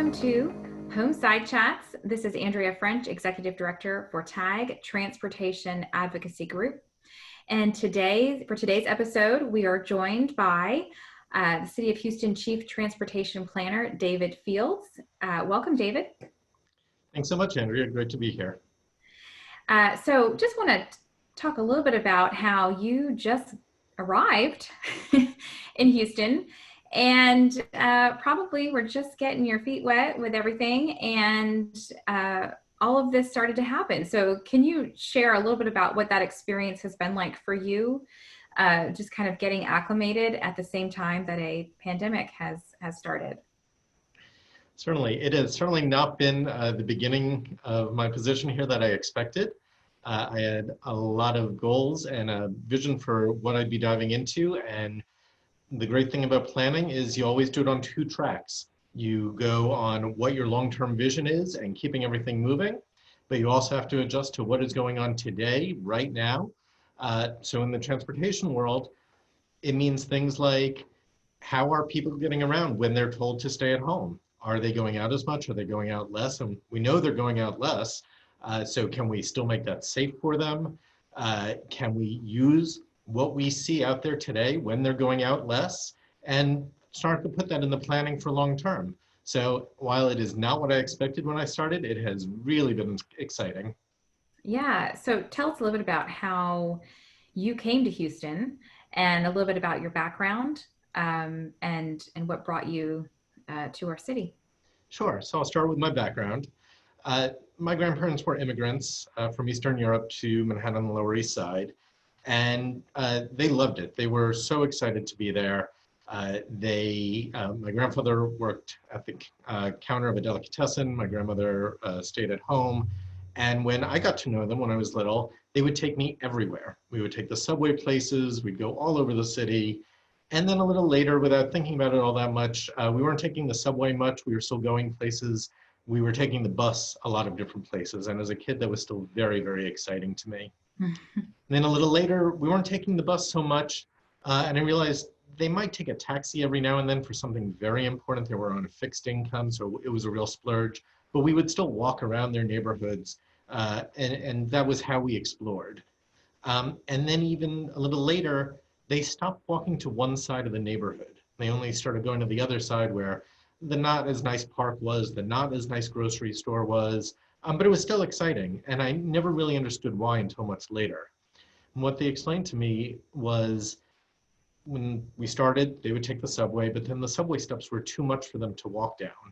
Welcome to HomeSide Chats. This is Andrea French, Executive Director for TAG, Transportation Advocacy Group. And for today's episode, we are joined by the City of Houston Chief Transportation Planner, David Fields. Welcome, David. Thanks so much, Andrea. Great to be here. So just want to talk a little bit about how you just arrived in Houston and probably were just getting your feet wet with everything, and all of this started to happen. So can you share a little bit about what that experience has been like for you, just kind of getting acclimated at the same time that a pandemic has started? Certainly. It has certainly not been the beginning of my position here that I expected. I had a lot of goals and a vision for what I'd be diving into, and the great thing about planning is you always do it on two tracks. You go on what your long-term vision is and keeping everything moving, but you also have to adjust to what is going on today, right now. So in the transportation world, it means things like, how are people getting around when they're told to stay at home? Are they going out as much? Are they going out less? And we know they're going out less. So can we still make that safe for them? Can we use what we see out there today when they're going out less and start to put that in the planning for long term? So while it is not what I expected when I started, it has really been exciting. Yeah, so tell us a little bit about how you came to Houston and a little bit about your background, and what brought you to our city. Sure, so I'll start with my background. My grandparents were immigrants from Eastern Europe to Manhattan on the Lower East Side. And they loved it. They were so excited to be there. My grandfather worked at the counter of a delicatessen. My grandmother stayed at home. And when I got to know them when I was little, they would take me everywhere. We would take the subway places. We'd go all over the city. And then a little later, without thinking about it all that much, we weren't taking the subway much. We were still going places. We were taking the bus a lot of different places. And as a kid, that was still very, very exciting to me. And then a little later, we weren't taking the bus so much, and I realized they might take a taxi every now and then for something very important. They were on a fixed income, so it was a real splurge, but we would still walk around their neighborhoods, and that was how we explored. And then even a little later, they stopped walking to one side of the neighborhood. They only started going to the other side where the not as nice park was, the not as nice grocery store was, but it was still exciting, and I never really understood why until much later. And what they explained to me was when we started, they would take the subway, but then the subway steps were too much for them to walk down.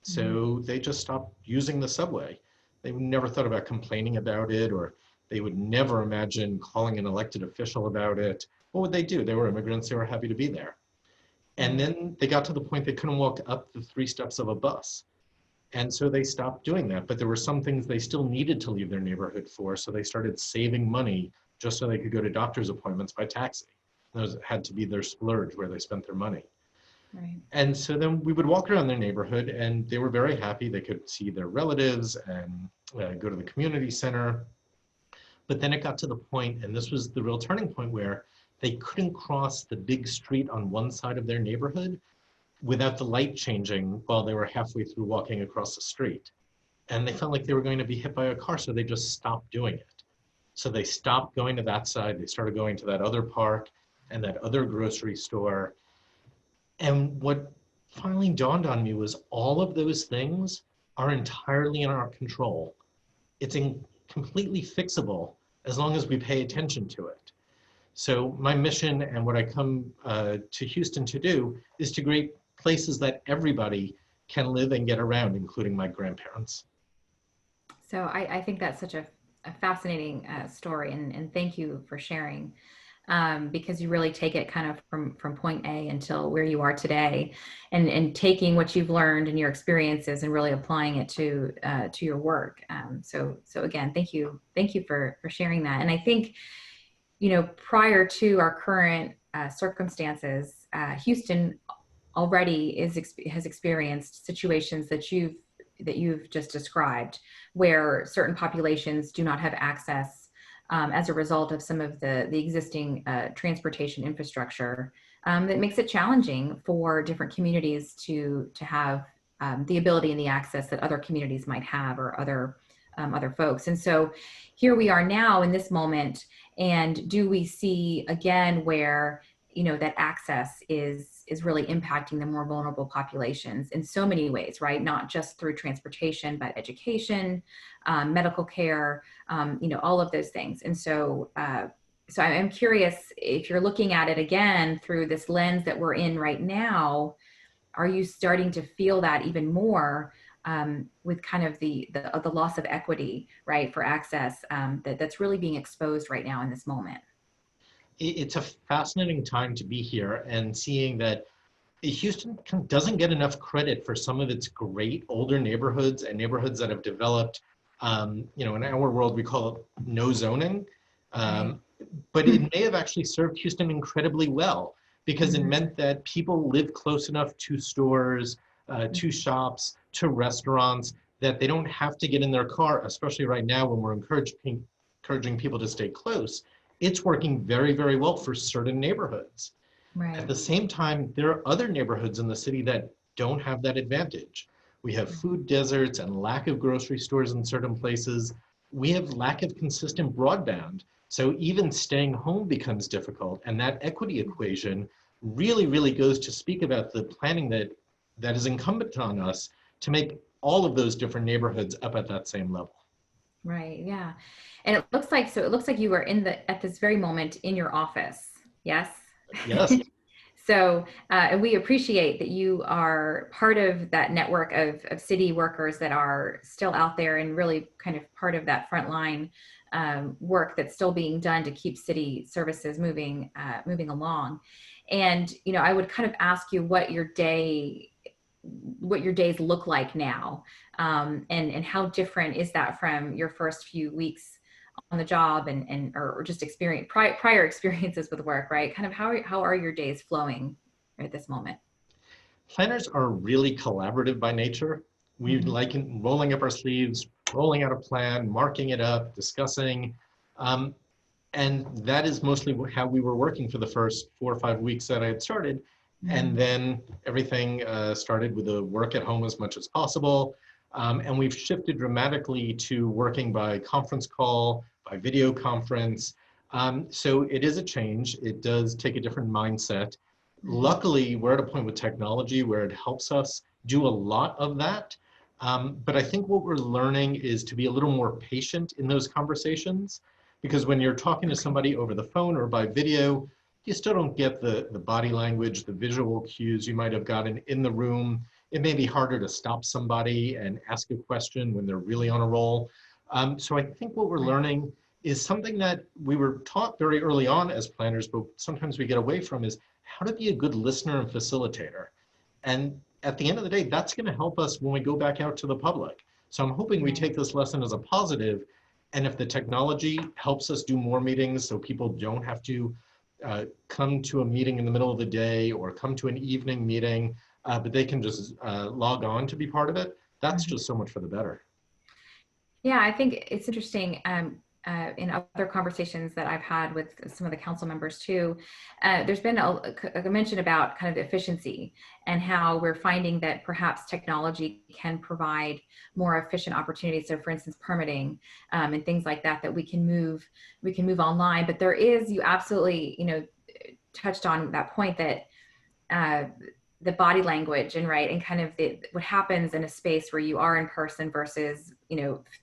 So they just stopped using the subway. They never thought about complaining about it, or they would never imagine calling an elected official about it. What would they do? They were immigrants, they were happy to be there. And then they got to the point they couldn't walk up the 3 steps of a bus. And so they stopped doing that, but there were some things they still needed to leave their neighborhood for, so they started saving money just so they could go to doctor's appointments by taxi. Those had to be their splurge where they spent their money. Right. And so then we would walk around their neighborhood, and they were very happy. They could see their relatives and go to the community center. But then it got to the point, and this was the real turning point, where they couldn't cross the big street on one side of their neighborhood without the light changing while they were halfway through walking across the street. And they felt like they were going to be hit by a car, so they just stopped doing it. So they stopped going to that side, they started going to that other park and that other grocery store. And what finally dawned on me was all of those things are entirely in our control. It's completely fixable as long as we pay attention to it. So my mission and what I come to Houston to do is to create places that everybody can live and get around, including my grandparents. So I think that's such a fascinating story, and thank you for sharing, because you really take it kind of from point A until where you are today, and taking what you've learned and your experiences and really applying it to your work. So again, thank you for sharing that. And I think, prior to our current circumstances, Houston already has experienced situations that you've just described, where certain populations do not have access as a result of some of the existing transportation infrastructure that makes it challenging for different communities to have the ability and the access that other communities might have, or other folks. And so here we are now in this moment, and do we see again where, that access is really impacting the more vulnerable populations in so many ways, right? Not just through transportation, but education, medical care, all of those things. And so I'm curious, if you're looking at it again through this lens that we're in right now, are you starting to feel that even more, with kind of the loss of equity, right, for access, that's really being exposed right now in this moment? It's a fascinating time to be here and seeing that Houston doesn't get enough credit for some of its great older neighborhoods and neighborhoods that have developed, in our world, we call it no zoning. Right. Um, but it may have actually served Houston incredibly well because it Mhm. meant that people live close enough to stores, to shops, to restaurants, that they don't have to get in their car, especially right now when we're encouraging people to stay close. It's working very, very well for certain neighborhoods. At Right. the same time, there are other neighborhoods in the city that don't have that advantage. We have food deserts and lack of grocery stores in certain places. We have lack of consistent broadband. So even staying home becomes difficult. And that equity equation really, really goes to speak about the planning that is incumbent on us to make all of those different neighborhoods up at that same level. Right. Yeah. And it looks like you are at this very moment in your office. Yes. Yes. And we appreciate that you are part of that network of city workers that are still out there, and really kind of part of that frontline work that's still being done to keep city services moving along. And I would kind of ask you what your days look like now, and how different is that from your first few weeks on the job, or just prior experiences with work, right? Kind of how are your days flowing at this moment? Planners are really collaborative by nature. We Hmm. like rolling up our sleeves, rolling out a plan, marking it up, discussing. Um, and that is mostly how we were working for the first 4 or 5 weeks that I had started. And Hmm. then everything started with the work at home as much as possible. And we've shifted dramatically to working by conference call, by video conference. So it is a change. It does take a different mindset. Hmm. Luckily, we're at a point with technology where it helps us do a lot of that. But I think what we're learning is to be a little more patient in those conversations, because when you're talking to Okay. somebody over the phone or by video, you still don't get the body language, the visual cues you might have gotten in the room. It may be harder to stop somebody and ask a question when they're really on a roll. So I think what we're Right. learning is something that we were taught very early on as planners, but sometimes we get away from, is how to be a good listener and facilitator. And at the end of the day, that's going to help us when we go back out to the public. So I'm hoping we Right. take this lesson as a positive. And if the technology helps us do more meetings so people don't have to come to a meeting in the middle of the day or come to an evening meeting, but they can just log on to be part of it, that's Mhm. just so much for the better. Yeah, I think it's interesting. In other conversations that I've had with some of the council members too, there's been a mention about kind of efficiency, and how we're finding that perhaps technology can provide more efficient opportunities. So, for instance, permitting, and things like that, that we can move online. But there is, you absolutely, touched on that point, that uh, the body language, and right, and kind of what happens in a space where you are in person versus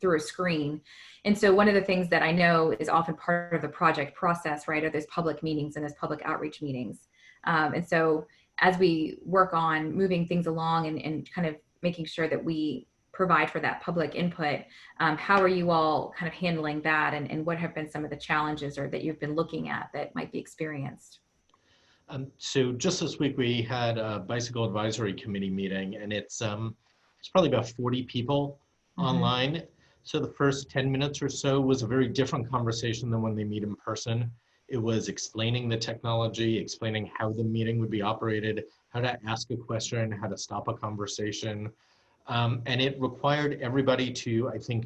through a screen. And so one of the things that I know is often part of the project process, right, are those public meetings and those public outreach meetings. And so as we work on moving things along, and kind of making sure that we provide for that public input, how are you all kind of handling that, and what have been some of the challenges, or that you've been looking at, that might be experienced? So just this week we had a bicycle advisory committee meeting, and it's probably about 40 people Mm-hmm. online. So the first 10 minutes or so was a very different conversation than when they meet in person. It was explaining the technology, explaining how the meeting would be operated, how to ask a question, how to stop a conversation. And it required everybody to, I think,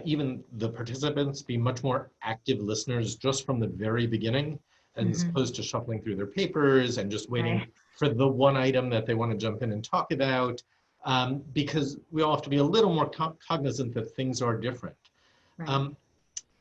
even the participants, be much more active listeners just from the very beginning, as Mm-hmm. opposed to shuffling through their papers and just waiting Right. for the one item that they want to jump in and talk about. because we all have to be a little more cognizant that things are different. Right. Um,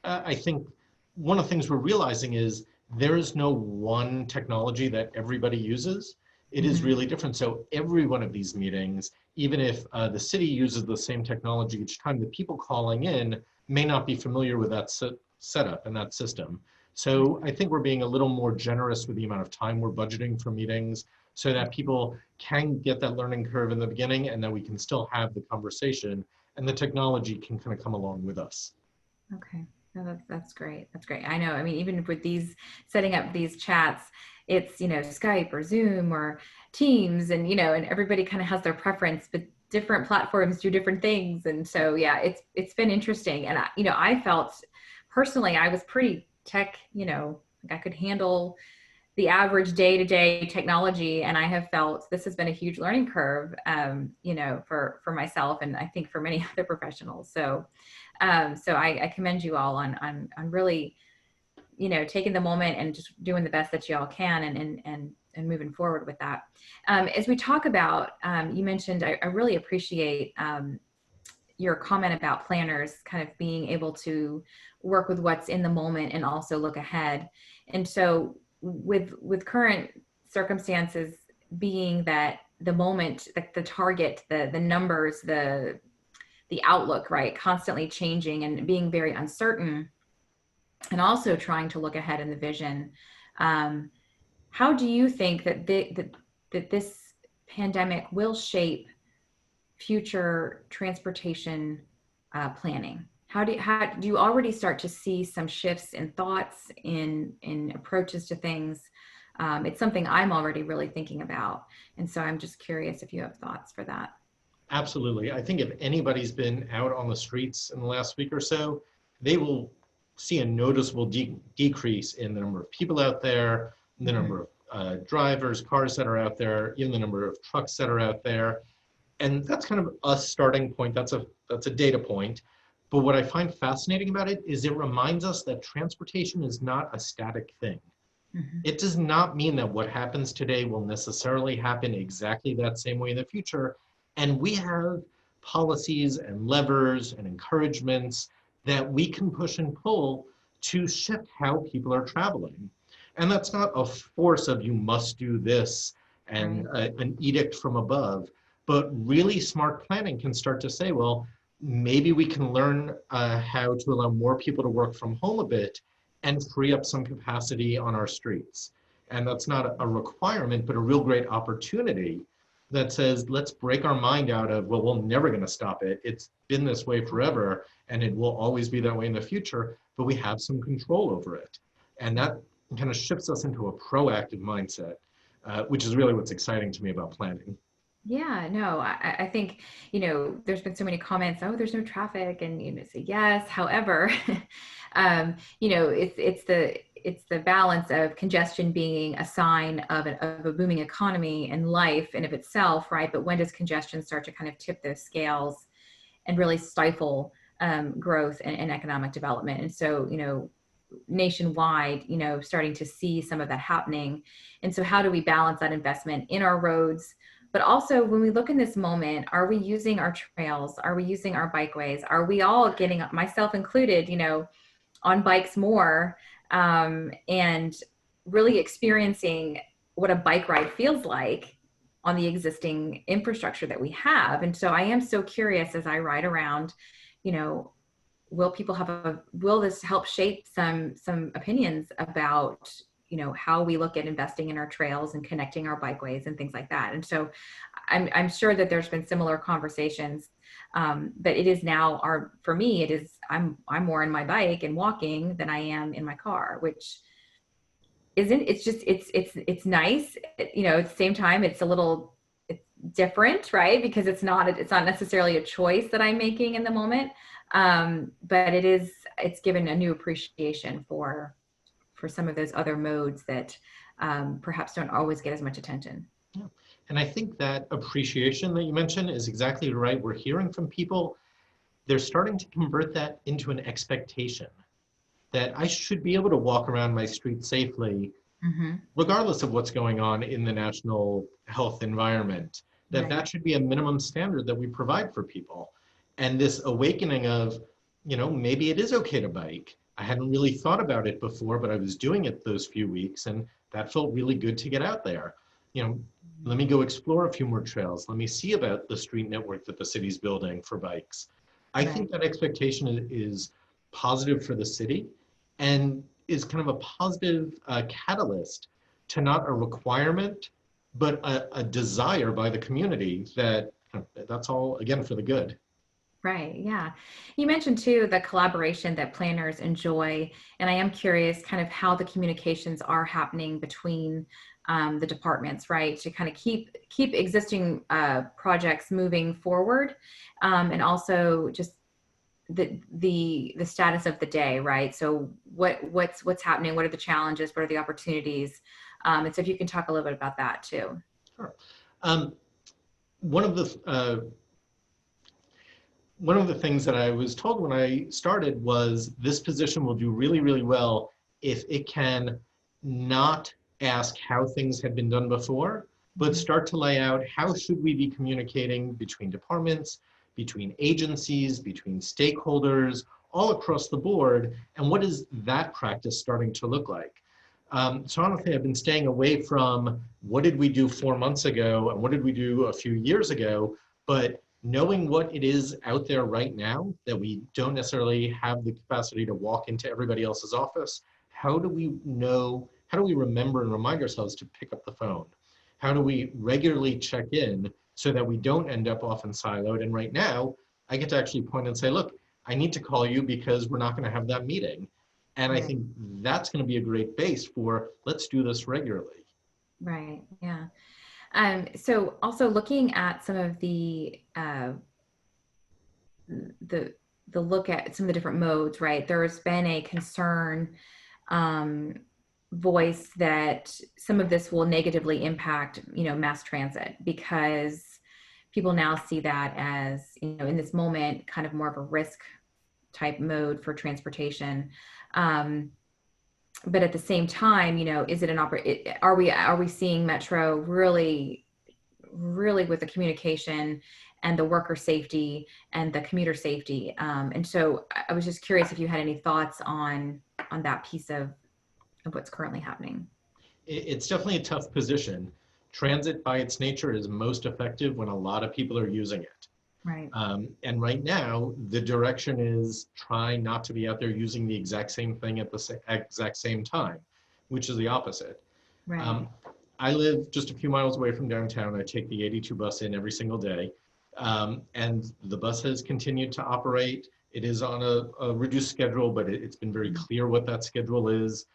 I think one of the things we're realizing is there is no one technology that everybody uses. It is Hmm. really different. So every one of these meetings, even if the city uses the same technology each time, the people calling in may not be familiar with that setup and that system. So I think we're being a little more generous with the amount of time we're budgeting for meetings so that people can get that learning curve in the beginning and that we can still have the conversation and the technology can kind of come along with us. Okay. No, that's great. That's great. I know. I mean, even with these setting up these chats, it's, Skype or Zoom or Teams and, and everybody kind of has their preference, but different platforms do different things. And so, yeah, it's been interesting. And I felt personally, I was pretty tech, like I could handle the average day-to-day technology, and I have felt this has been a huge learning curve, for myself, and I think for many other professionals. So I commend you all on really, taking the moment and just doing the best that you all can, and moving forward with that. As we talk about, you mentioned, I really appreciate your comment about planners kind of being able to work with what's in the moment and also look ahead. And so with current circumstances being that the moment, the target, the numbers, the outlook, right, constantly changing and being very uncertain, and also trying to look ahead in the vision. Um, how do you think that this pandemic will shape future transportation planning? How do you already start to see some shifts in thoughts, in approaches to things? It's something I'm already really thinking about, and so I'm just curious if you have thoughts for that. Absolutely. I think if anybody's been out on the streets in the last week or so, they will see a noticeable decrease in the number of people out there, the Mm-hmm. number of drivers, cars that are out there, even the number of trucks that are out there. And that's kind of a starting point. That's a data point. But what I find fascinating about it is it reminds us that transportation is not a static thing. Mm-hmm. It does not mean that what happens today will necessarily happen exactly that same way in the future. And we have policies and levers and encouragements that we can push and pull to shift how people are traveling. And that's not a force of you must do this and Right. an edict from above, but really smart planning can start to say, well, maybe we can learn how to allow more people to work from home a bit and free up some capacity on our streets. And that's not a requirement, but a real great opportunity that says, let's break our mind out of, well, we're never going to stop it. It's been this way forever, and it will always be that way in the future, but we have some control over it. And that kind of shifts us into a proactive mindset, which is really what's exciting to me about planning. Yeah, no, I think, there's been so many comments, oh, there's no traffic, and say yes. However, it's the balance of congestion being a sign of a booming economy and life in of itself, right? But when does congestion start to kind of tip those scales and really stifle growth and economic development? And so, nationwide, starting to see some of that happening. And so how do we balance that investment in our roads? But also when we look in this moment, are we using our trails? Are we using our bikeways? Are we all getting, myself included, on bikes more, and really experiencing what a bike ride feels like on the existing infrastructure that we have? And so I am so curious as I ride around, you know, will this help shape some opinions about how we look at investing in our trails and connecting our bikeways and things like that? And so I'm sure that there's been similar conversations, but it is now for me, it is, I'm more in my bike and walking than I am in my car, which isn't, it's just, it's nice, at the same time, it's different, right? Because it's not necessarily a choice that I'm making in the moment. But it's given a new appreciation for some of those other modes that perhaps don't always get as much attention. Yeah. And I think that appreciation that you mentioned is exactly right. We're hearing from people, they're starting to convert that into an expectation that I should be able to walk around my street safely, Mm-hmm. regardless of what's going on in the national health environment. that Right. that should be a minimum standard that we provide for people. And this awakening of, maybe it is okay to bike. I hadn't really thought about it before, but I was doing it those few weeks, and that felt really good to get out there. You know, let me go explore a few more trails. Let me see about the street network that the city's building for bikes. I Right. think that expectation is positive for the city and is kind of a positive catalyst to not a requirement, but a desire by the community that that's all, again, for the good. Right. Yeah. You mentioned too the collaboration that planners enjoy, and I am curious kind of how the communications are happening between the departments, right? To kind of keep existing projects moving forward, and also just the status of the day, right? So what's happening? What are the challenges? What are the opportunities? And so if you can talk a little bit about that too. Sure. Um, one of the one of the things that I was told when I started was this position will do really, really well if it can not ask how things had been done before, but Mhm. start to lay out how should we be communicating between departments, between agencies, between stakeholders, all across the board, and what is that practice starting to look like? So honestly, I've been staying away from what did we do 4 months ago and what did we do a few years ago, but knowing what it is out there right now that we don't necessarily have the capacity to walk into everybody else's office, how do we know, how do we remember and remind ourselves to pick up the phone? How do we regularly check in so that we don't end up often siloed? And right now, I get to actually point and say, look, I need to call you because we're not going to have that meeting. And I Right. think that's going to be a great base for let's do this regularly. Right. Yeah. So also looking at some of the the look at some of the different modes, right? There's been a concern um, voice that some of this will negatively impact, mass transit because people now see that as, in this moment, kind of more of a risk type mode for transportation. Um, but at the same time, is it are we seeing Metro really with the communication and the worker safety and the commuter safety. And so I was just curious if you had any thoughts on that piece of what's currently happening. It's definitely a tough position. Transit by its nature is most effective when a lot of people are using it. Right. And right now, the direction is try not to be out there using the exact same thing at the exact same time, which is the opposite. Right. Um, I live just a few miles away from downtown. I take the 82 bus in every single day. And the bus has continued to operate. It is on a reduced schedule, but it's been very clear what that schedule is.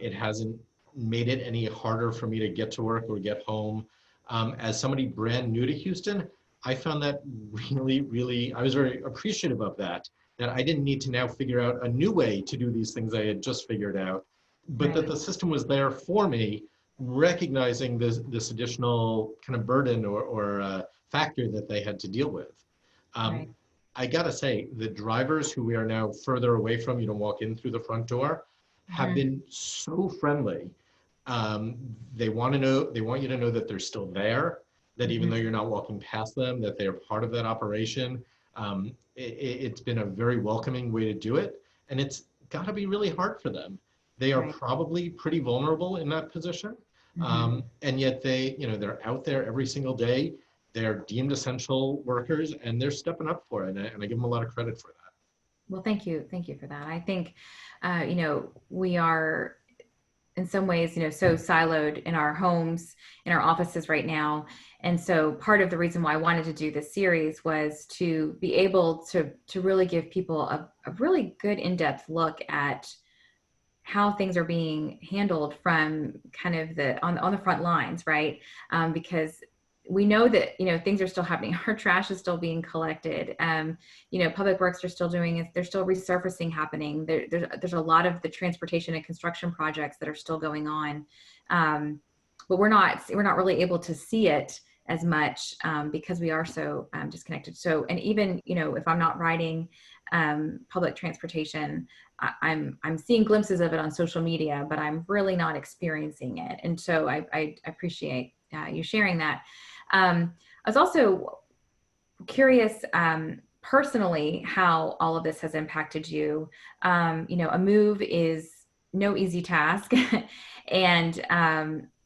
It hasn't made it any harder for me to get to work or get home. As somebody brand new to Houston, I found that really, really, I was very appreciative of that, that I didn't need to now figure out a new way to do these things I had just figured out, but that Right. the system was there for me, recognizing this additional kind of burden or factor that they had to deal with. Um, Right. I gotta say, the drivers who we are now further away from, you don't walk in through the front door, have Mhm. been so friendly. They want to know, they want you to know that they're still there, that even though Mhm. you're not walking past them, that they are part of that operation. It's been a very welcoming way to do it, and it's got to be really hard for them. They are Right. probably pretty vulnerable in that position, Mhm. and yet they're out there every single day. They're deemed essential workers, and they're stepping up for it, and I give them a lot of credit for that. Well, thank you for that. I think, we are in some ways, so siloed in our homes, in our offices right now. And so part of the reason why I wanted to do this series was to be able to really give people a really good in-depth look at how things are being handled from kind of on the front lines, right? Because we know that things are still happening. Our trash is still being collected. Public works are still doing it. There's still resurfacing happening. There's a lot of the transportation and construction projects that are still going on, but we're not really able to see it as much because we are so disconnected. So, and even if I'm not riding public transportation, I'm seeing glimpses of it on social media, but I'm really not experiencing it. And so I appreciate you sharing that. Um, I was also curious, personally, how all of this has impacted you. A move is no easy task. And,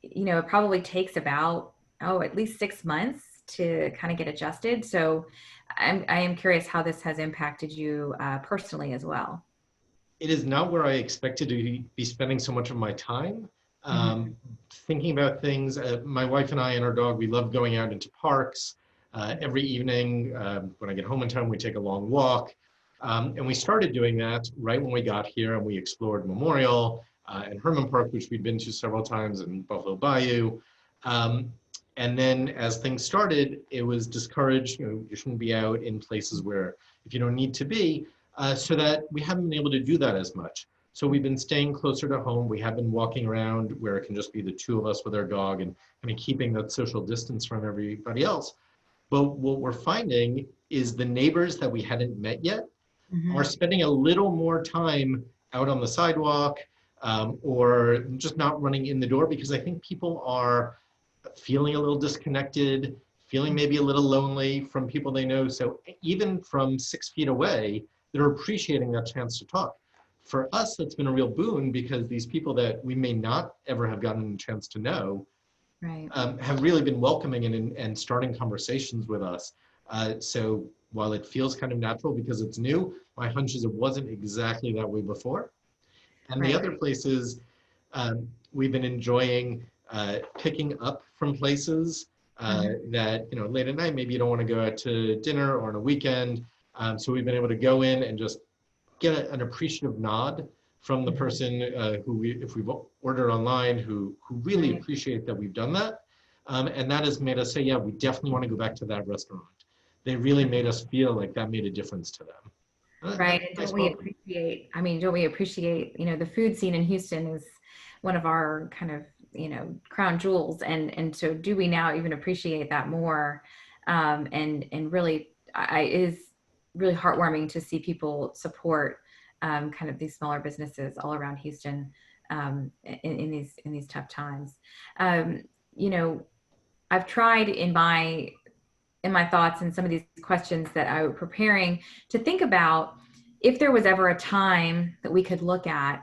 it probably takes about, at least 6 months to kind of get adjusted. So I am curious how this has impacted you personally as well. It is not where I expected to be spending so much of my time. Hmm. Um, Thinking about things, my wife and I and our dog, we love going out into parks. Every evening, when I get home in time, we take a long walk. And we started doing that right when we got here, and we explored Memorial and Herman Park, which we'd been to several times, and Buffalo Bayou. Um, and then as things started, it was discouraged, you shouldn't be out in places where if you don't need to be, so that we haven't been able to do that as much. So we've been staying closer to home. We have been walking around where it can just be the two of us with our dog and kind of keeping that social distance from everybody else. But what we're finding is the neighbors that we hadn't met yet are Hmm. spending a little more time out on the sidewalk, or just not running in the door, because I think people are feeling a little disconnected, feeling maybe a little lonely from people they know. So even from 6 feet away, they're appreciating that chance to talk. For us, that's been a real boon, because these people that we may not ever have gotten a chance to know Right. have really been welcoming and starting conversations with us. So while it feels kind of natural because it's new, my hunch is it wasn't exactly that way before. And the Right. other places, we've been enjoying picking up from places Hmm. that, late at night, maybe you don't want to go out to dinner or on a weekend. So we've been able to go in and just get an appreciative nod from the Hmm. person if we've ordered online, who really Right. appreciate that we've done that. And that has made us say, yeah, we definitely want to go back to that restaurant. They really made us feel like that made a difference to them. That's Right. a And nice don't we moment. appreciate, I mean, don't we appreciate, the food scene in Houston is one of our kind of, crown jewels. And so do we now even appreciate that more? And really, it is really heartwarming to see people support kind of these smaller businesses all around Houston in these tough times. Um, you know, I've tried in my thoughts and some of these questions that I was preparing to think about if there was ever a time that we could look at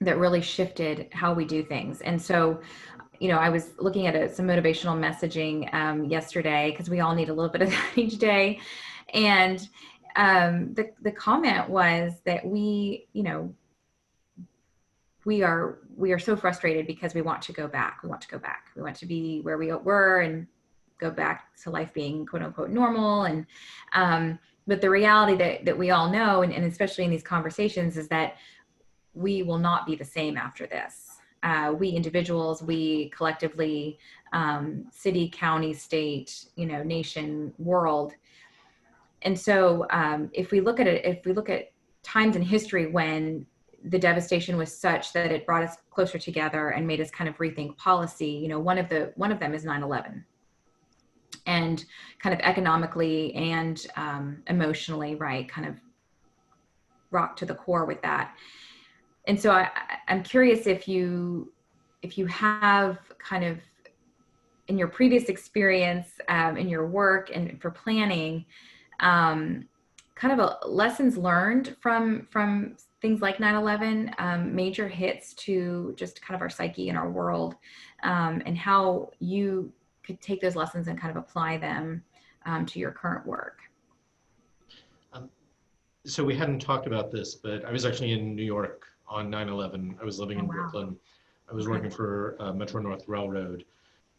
that really shifted how we do things. And so, I was looking at some motivational messaging yesterday because we all need a little bit of that each day. And the comment was that we are so frustrated because we want to go back. We want to go back. We want to be where we were and go back to life being quote unquote normal. And but the reality that we all know, and especially in these conversations, is that we will not be the same after this. We individuals, we collectively, city, county, state, nation, world. And so if we look at times in history when the devastation was such that it brought us closer together and made us kind of rethink policy, one of them is 9/11, and kind of economically and emotionally, right, kind of rocked to the core with that. And so I'm curious if you have kind of in your previous experience, in your work and for planning, um, kind of lessons learned from things like 9/11, major hits to just kind of our psyche and our world, and how you could take those lessons and kind of apply them to your current work. Um, so we hadn't talked about this, but I was actually in New York on 9/11. I was living Oh in wow. Brooklyn. I was Okay. working for Metro North Railroad.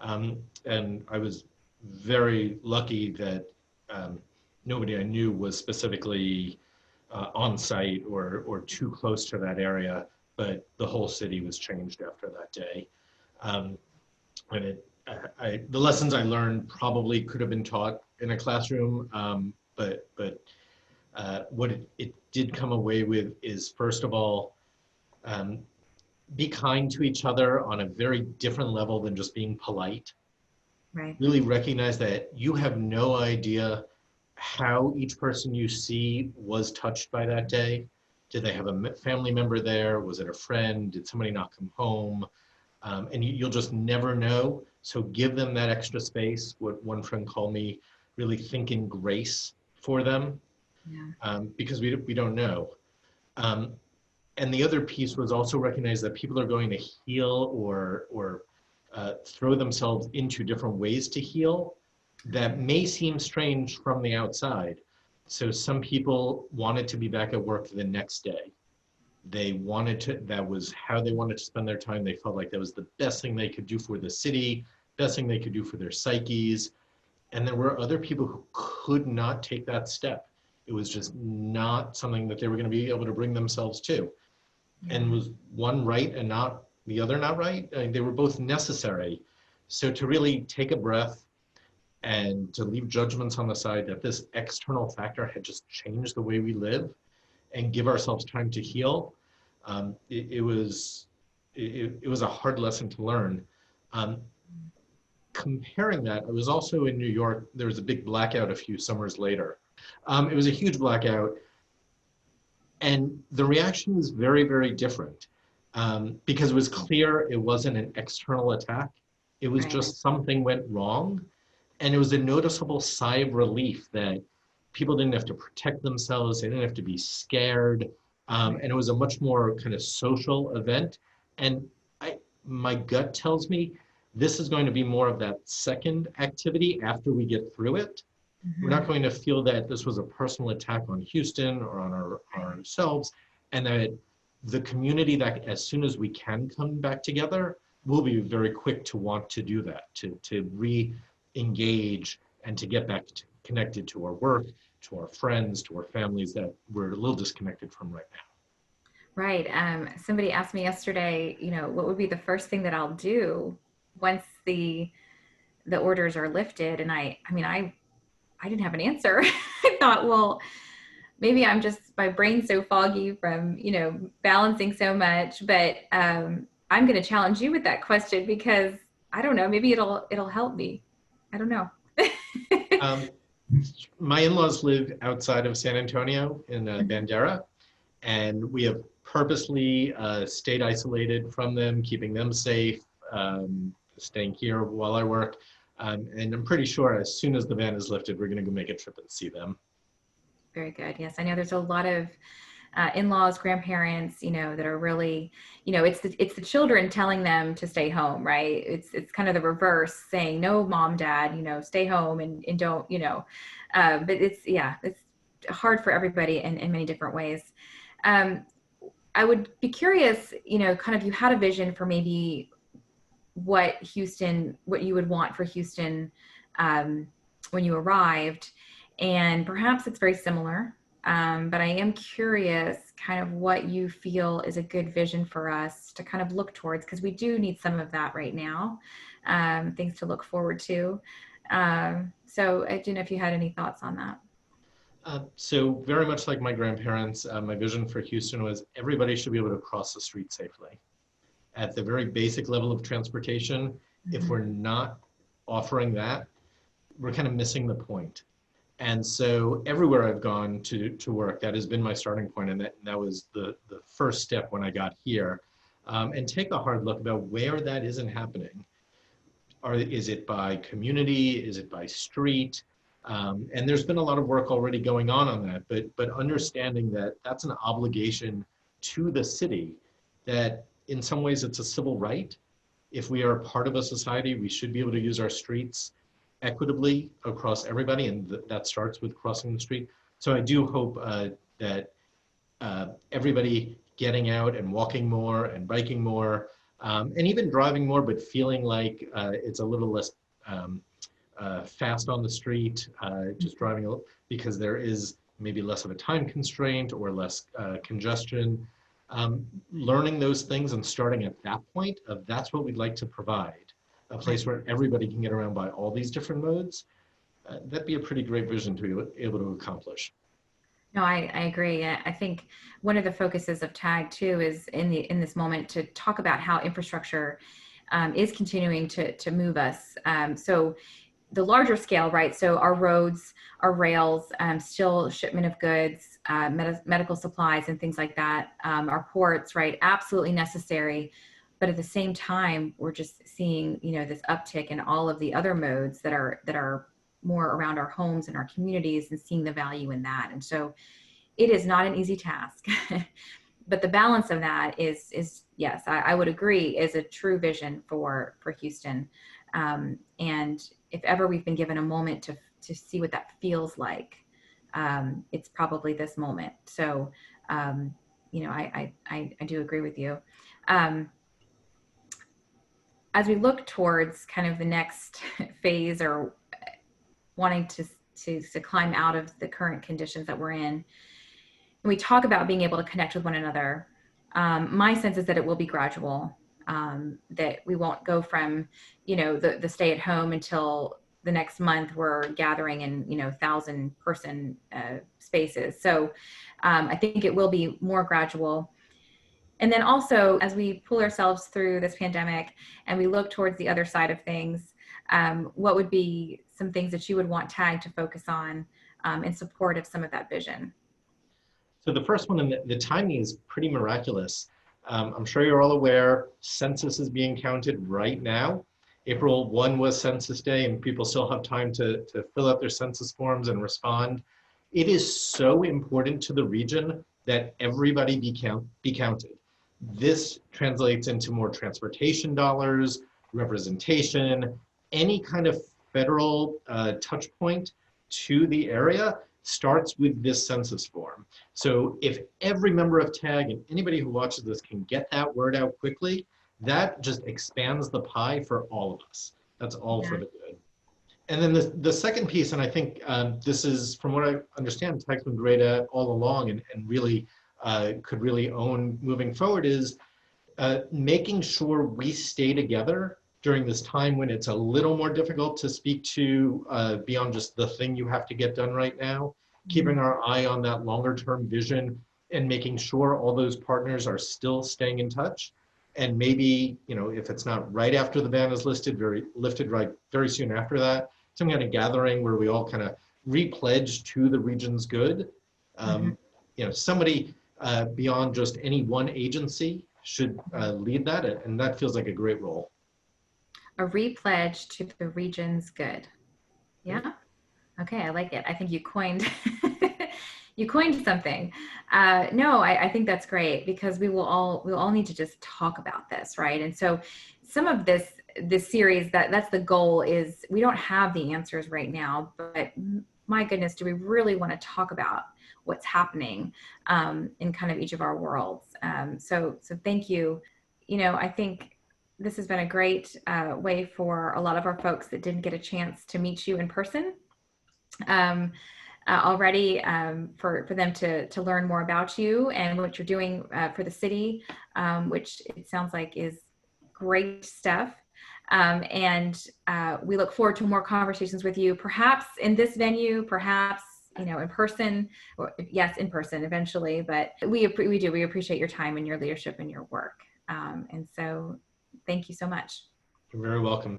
And I was very lucky that nobody I knew was specifically on site or too close to that area, but the whole city was changed after that day. Um, and the lessons I learned probably could have been taught in a classroom, but what it did come away with is, first of all, um, be kind to each other on a very different level than just being polite. Right. Really recognize that you have no idea how each person you see was touched by that day. Did they have a family member there? Was it a friend? Did somebody not come home? And you'll just never know. So give them that extra space. What one friend called me, really think in grace for them, Yeah. because we don't know. Um, and the other piece was also recognize that people are going to heal or throw themselves into different ways to heal that may seem strange from the outside. So some people wanted to be back at work the next day. They wanted to, that was how they wanted to spend their time. They felt like that was the best thing they could do for the city, best thing they could do for their psyches. And there were other people who could not take that step. It was just not something that they were going to be able to bring themselves to. And Yeah. was one right and not the other not right? I mean, they were both necessary. So to really take a breath and to leave judgments on the side that this external factor had just changed the way we live and give ourselves time to heal, it was a hard lesson to learn. Um, Comparing that, I was also in New York. There was a big blackout a few summers later. It was a huge blackout, and the reaction was very, very different, because it was clear it wasn't an external attack. It was Right. just something went wrong. And it was a noticeable sigh of relief that people didn't have to protect themselves. They didn't have to be scared. Right. And it was a much more kind of social event. And my gut tells me this is going to be more of that second activity after we get through it. We're Hmm. not going to feel that this was a personal attack on Houston or on Right. ourselves, and that the community, that as soon as we can come back together, we'll be very quick to want to do that, to re-engage and to get back connected to our work, to our friends, to our families that we're a little disconnected from right now. Right. Somebody asked me yesterday, what would be the first thing that I'll do once the orders are lifted? And I mean, I didn't have an answer. I thought, well, maybe I'm just my brain's so foggy from balancing so much. But I'm going to challenge you with that question because I don't know. Maybe it'll help me. I don't know. Um, my in-laws live outside of San Antonio in Mhm. Bandera, and we have purposely stayed isolated from them, keeping them safe, staying here while I work. And I'm pretty sure as soon as the ban is lifted, we're going to go make a trip and see them. Very good. Yes, I know there's a lot of in-laws, grandparents, that are really, it's the children telling them to stay home, right? It's kind of the reverse, saying, no, mom, dad, stay home and don't, but it's hard for everybody in many different ways. Um, I would be curious, kind of you had a vision for maybe what you would want for Houston um, when you arrived. And perhaps it's very similar. But I am curious kind of what you feel is a good vision for us to kind of look towards, because we do need some of that right now, things to look forward to. So I don't know if you had any thoughts on that. So very much like my grandparents, my vision for Houston was everybody should be able to cross the street safely. At the very basic level of transportation, if Mm-hmm. we're not offering that, we're kind of missing the point. And so everywhere I've gone to work, that has been my starting point, and that was the first step when I got here. And take a hard look about where that isn't happening. Is it by community? Is it by street? And there's been a lot of work already going on that, but understanding that that's an obligation to the city, that in some ways it's a civil right. If we are part of a society, we should be able to use our streets equitably across everybody, and that starts with crossing the street. So I do hope that everybody getting out and walking more and biking more, and even driving more, but feeling like it's a little less fast on the street, just driving a little, because there is maybe less of a time constraint or less congestion. Learning those things and starting at that point of that's what we'd like to provide, a place Right. where everybody can get around by all these different modes. That'd be a pretty great vision to be able to accomplish. No, I agree. I think one of the focuses of TAG too is in this moment to talk about how infrastructure is continuing to move us. So the larger scale, right? So our roads, our rails, still shipment of goods, medical supplies, and things like that. Our ports, right? Absolutely necessary. But at the same time, we're just seeing, this uptick in all of the other modes that are more around our homes and our communities, and seeing the value in that. And so it is not an easy task. But the balance of that is yes, I would agree, is a true vision for Houston. And if ever we've been given a moment to see what that feels like, it's probably this moment. So, I do agree with you. As we look towards kind of the next phase, or wanting to climb out of the current conditions that we're in, and we talk about being able to connect with one another, my sense is that it will be gradual, that we won't go from, the stay at home until the next month we're gathering in, 1,000-person spaces. So I think it will be more gradual. And then also, as we pull ourselves through this pandemic and we look towards the other side of things, what would be some things that you would want TAG to focus on in support of some of that vision? So the first one, and the timing is pretty miraculous. I'm sure you're all aware, census is being counted right now. April 1 was Census Day, and people still have time to fill out their census forms and respond. It is so important to the region that everybody be counted. This translates into more transportation dollars, representation, any kind of federal touch point to the area starts with this census form. So if every member of TAG and anybody who watches this can get that word out quickly, that just expands the pie for all of us. That's all for the good. And then the second piece, and I think this is, from what I understand, TAG's been great at all along, and really could really own moving forward, is making sure we stay together during this time when it's a little more difficult to speak to beyond just the thing you have to get done right now, keeping our eye on that longer term vision and making sure all those partners are still staying in touch. And maybe, if it's not right after the ban is lifted right very soon after that, some kind of gathering where we all kind of re-pledge to the region's good. Somebody beyond just any one agency should lead that, and that feels like a great role. A re-pledge to the region's good. Yeah. Okay, I like it. I think you coined you coined something. No, I think that's great, because we'll all need to just talk about this, right? And so some of this series, that's the goal, is we don't have the answers right now, but my goodness, do we really want to talk about what's happening in kind of each of our worlds? So thank you. I think this has been a great way for a lot of our folks that didn't get a chance to meet you in person already, for them to learn more about you and what you're doing for the city, which it sounds like is great stuff. And we look forward to more conversations with you, perhaps in this venue, perhaps in person, or yes, in person eventually. But we appreciate your time and your leadership and your work. And so thank you so much. You're very welcome.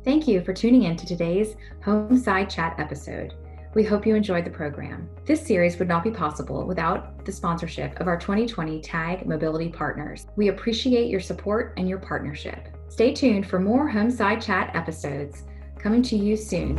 Thank you for tuning in to today's HomeSide Chat episode. We hope you enjoyed the program. This series would not be possible without the sponsorship of our 2020 TAG Mobility Partners. We appreciate your support and your partnership. Stay tuned for more HomeSide Chat episodes coming to you soon.